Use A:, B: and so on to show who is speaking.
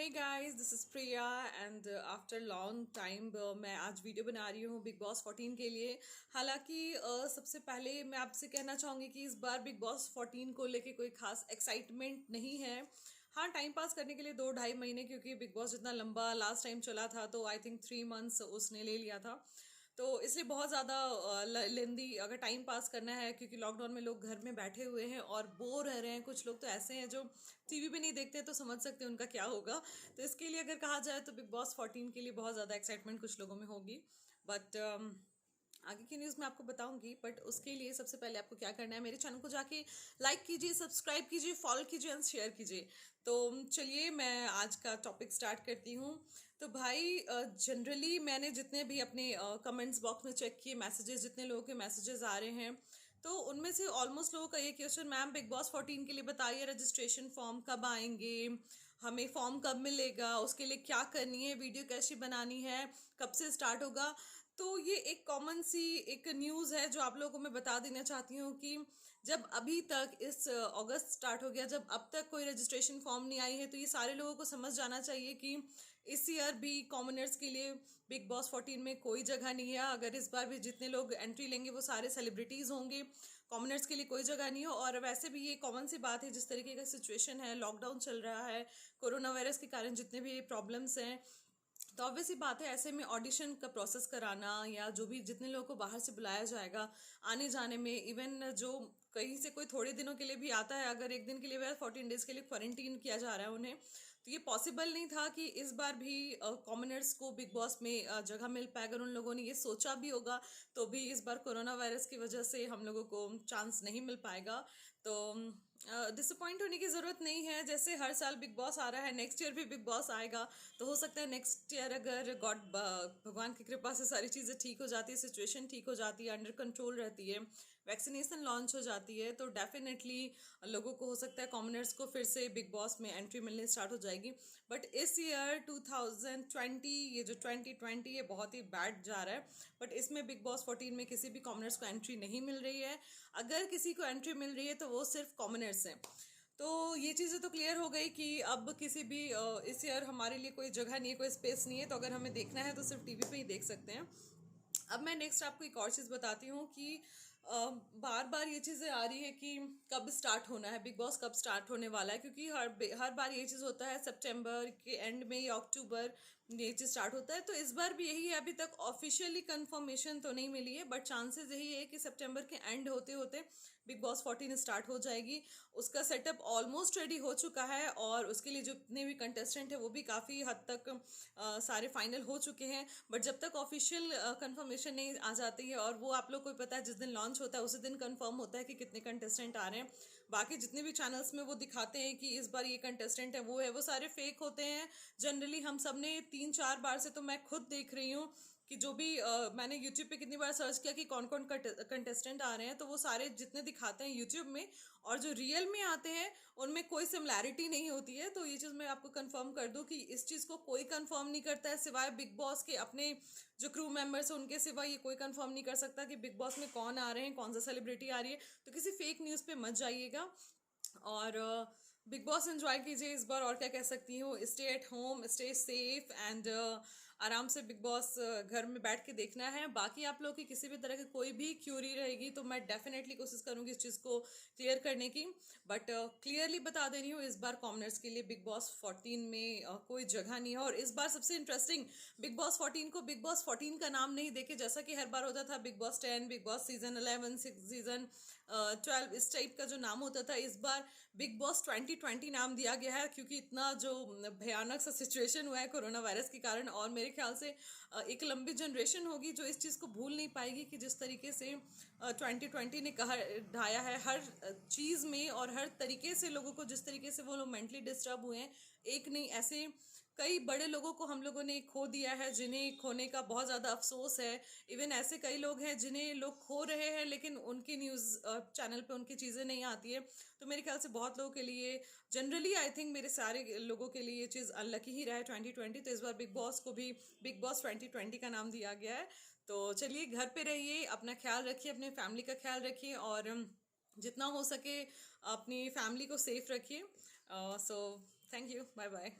A: Hey guys, this is Priya and after long time मैं आज video बना रही हूँ बिग बॉस 14 के लिए। हालांकि सबसे पहले मैं आपसे कहना चाहूँगी कि इस बार बिग बॉस 14 को लेके कोई खास एक्साइटमेंट नहीं है। हाँ, टाइम पास करने के लिए 2-2.5 महीने, क्योंकि बिग बॉस जितना लंबा लास्ट टाइम चला था तो आई थिंक 3 मंथ्स उसने ले लिया था। तो इसलिए बहुत ज़्यादा लेंदी अगर टाइम पास करना है, क्योंकि लॉकडाउन में लोग घर में बैठे हुए हैं और बोर रह रहे हैं। कुछ लोग तो ऐसे हैं जो टीवी भी नहीं देखते, तो समझ सकते हैं उनका क्या होगा। तो इसके लिए अगर कहा जाए तो बिग बॉस 14 के लिए बहुत ज़्यादा एक्साइटमेंट कुछ लोगों में होगी। बट आगे की न्यूज़ मैं आपको बताऊंगी। बट उसके लिए सबसे पहले आपको क्या करना है, मेरे चैनल को जाके लाइक कीजिए, सब्सक्राइब कीजिए, फॉलो कीजिए एंड शेयर कीजिए। तो चलिए मैं आज का टॉपिक स्टार्ट करती हूँ। तो भाई, जनरली मैंने जितने भी अपने कमेंट्स बॉक्स में चेक किए, मैसेजेस, जितने लोगों के मैसेजेस आ रहे हैं, तो उनमें से ऑलमोस्ट लोगों का ये क्वेश्चन, मैम बिग बॉस 14 के लिए बताइए रजिस्ट्रेशन फॉर्म कब आएंगे, हमें फॉर्म कब मिलेगा, उसके लिए क्या करनी है, वीडियो कैसी बनानी है, कब से स्टार्ट होगा। तो ये एक कॉमन सी एक न्यूज़ है जो आप लोगों को मैं बता देना चाहती हूँ कि जब अभी तक इस अगस्त स्टार्ट हो गया, जब अब तक कोई रजिस्ट्रेशन फॉर्म नहीं आई है, तो ये सारे लोगों को समझ जाना चाहिए कि इस ईयर भी कॉमनर्स के लिए बिग बॉस 14 में कोई जगह नहीं है। अगर इस बार भी जितने लोग एंट्री लेंगे वो सारे सेलिब्रिटीज़ होंगे, कॉमनर्स के लिए कोई जगह नहीं हो। और वैसे भी ये कॉमन सी बात है, जिस तरीके का सिचुएशन है, लॉकडाउन चल रहा है, कोरोना वायरस के कारण जितने भी प्रॉब्लम्स हैं, तो ऑब्वियस सी बात है ऐसे में ऑडिशन का प्रोसेस कराना या जो भी जितने लोगों को बाहर से बुलाया जाएगा आने जाने में, इवन जो कहीं से कोई थोड़े दिनों के लिए भी आता है, अगर एक दिन के लिए वह 14 डेज के लिए क्वारंटीन किया जा रहा है उन्हें, तो ये पॉसिबल नहीं था कि इस बार भी कॉमनर्स को बिग बॉस में जगह मिल पाए। अगर उन लोगों ने ये सोचा भी होगा तो भी इस बार कोरोना वायरस की वजह से हम लोगों को चांस नहीं मिल पाएगा। तो डिसअपॉइंट होने की ज़रूरत नहीं है। जैसे हर साल बिग बॉस आ रहा है, नेक्स्ट ईयर भी बिग बॉस आएगा, तो हो सकता है नेक्स्ट ईयर अगर भगवान की कृपा से सारी चीज़ें ठीक हो जाती है, सिचुएशन ठीक हो जाती है, अंडर कंट्रोल रहती है, वैक्सीनेशन लॉन्च हो जाती है, तो डेफिनेटली लोगों को हो सकता है कॉमनर्स को फिर से बिग बॉस में एंट्री मिलने स्टार्ट हो जाएगी। बट इस ईयर 2020, ये जो 2020 ये बहुत ही बैड जा रहा है। बट इसमें बिग बॉस 14 में किसी भी कॉमनर्स को एंट्री नहीं मिल रही है। अगर किसी को एंट्री मिल रही है तो वो सिर्फ कॉमनर्स हैं। तो ये चीज़ें तो क्लियर हो गई कि अब किसी भी इस ईयर हमारे लिए कोई जगह नहीं है, कोई स्पेस नहीं है। तो अगर हमें देखना है तो सिर्फ टीवी पे ही देख सकते हैं। अब मैं नेक्स्ट आपको एक और चीज़ बताती हूँ कि बार बार ये चीज़ें आ रही है कि कब स्टार्ट होना है, बिग बॉस कब स्टार्ट होने वाला है, क्योंकि हर बार ये चीज़ होता है सितंबर के एंड में या अक्टूबर ये चीज़ स्टार्ट होता है। तो इस बार भी यही है, अभी तक ऑफिशियली कंफर्मेशन तो नहीं मिली है, बट चांसेस यही है कि सितंबर के एंड होते होते बिग बॉस 14 स्टार्ट हो जाएगी। उसका सेटअप ऑलमोस्ट रेडी हो चुका है और उसके लिए जितने भी कंटेस्टेंट है वो भी काफ़ी हद तक सारे फाइनल हो चुके हैं। बट जब तक ऑफिशियल कंफर्मेशन नहीं आ जाती है, और वो आप लोग को पता है जिस दिन लॉन्च होता है उसी दिन कंफर्म होता है कि कितने कंटेस्टेंट आ रहे हैं। बाकी जितने भी चैनल्स में वो दिखाते हैं कि इस बार ये कंटेस्टेंट है, वो सारे फेक होते हैं। जनरली हम सब ने 3-4 बार से, तो मैं खुद देख रही हूँ कि जो भी मैंने यूट्यूब पे कितनी बार सर्च किया कि कौन कौन कंटेस्टेंट आ रहे हैं, तो वो सारे जितने दिखाते हैं यूट्यूब में और जो रियल में आते हैं उनमें कोई सिमिलैरिटी नहीं होती है। तो ये चीज़ मैं आपको कंफर्म कर दूं कि इस चीज़ को कोई कंफर्म नहीं करता है सिवाय बिग बॉस के अपने जो क्रू मेंबर्स हैं उनके सिवा ये कोई कंफर्म नहीं कर सकता कि बिग बॉस में कौन आ रहे हैं, कौन सा सेलिब्रिटी आ रही है। तो किसी फेक न्यूज़ पे मत जाइएगा और बिग बॉस एंजॉय कीजिए इस बार। और क्या कह सकती हूँ, stay at home, stay safe and आराम से बिग बॉस घर में बैठ के देखना है। बाकी आप लोग की किसी भी तरह की कोई भी क्यूरी रहेगी तो मैं डेफिनेटली कोशिश करूँगी इस चीज़ को क्लियर करने की। बट क्लियरली बता दे रही हूँ, इस बार कॉमनर्स के लिए बिग बॉस 14 में कोई जगह नहीं है। और इस बार सबसे इंटरेस्टिंग, बिग बॉस 14 को बिग बॉस 14 का नाम नहीं देके, जैसा कि हर बार होता था big boss 10, big boss season 11, season 12, इस टाइप का जो नाम होता था, इस बार बिग बॉस 2020 नाम दिया गया है, क्योंकि इतना जो भयानक सा सिचुएशन हुआ है कोरोना वायरस के कारण। और मेरे ख्याल से एक लंबी जनरेशन होगी जो इस चीज़ को भूल नहीं पाएगी कि जिस तरीके से 2020 ने कहा ढाया है हर चीज़ में, और हर तरीके से लोगों को, जिस तरीके से वो लोग मेंटली डिस्टर्ब हुए हैं। एक नहीं, ऐसे कई बड़े लोगों को हम लोगों ने खो दिया है, जिन्हें खोने का बहुत ज़्यादा अफसोस है। इवन ऐसे कई लोग हैं जिन्हें लोग खो रहे हैं लेकिन उनकी न्यूज़ चैनल पे उनकी चीज़ें नहीं आती है। तो मेरे ख्याल से बहुत लोगों के लिए, जनरली आई थिंक मेरे सारे लोगों के लिए ये चीज़ अनलकी ही रहा है 2020। तो इस बार बिग बॉस को भी बिग बॉस 2020 का नाम दिया गया है। तो चलिए, घर पे रहिए, अपना ख्याल रखिए, अपने फैमिली का ख्याल रखिए, और जितना हो सके अपनी फैमिली को सेफ रखिए। So thank you, bye bye.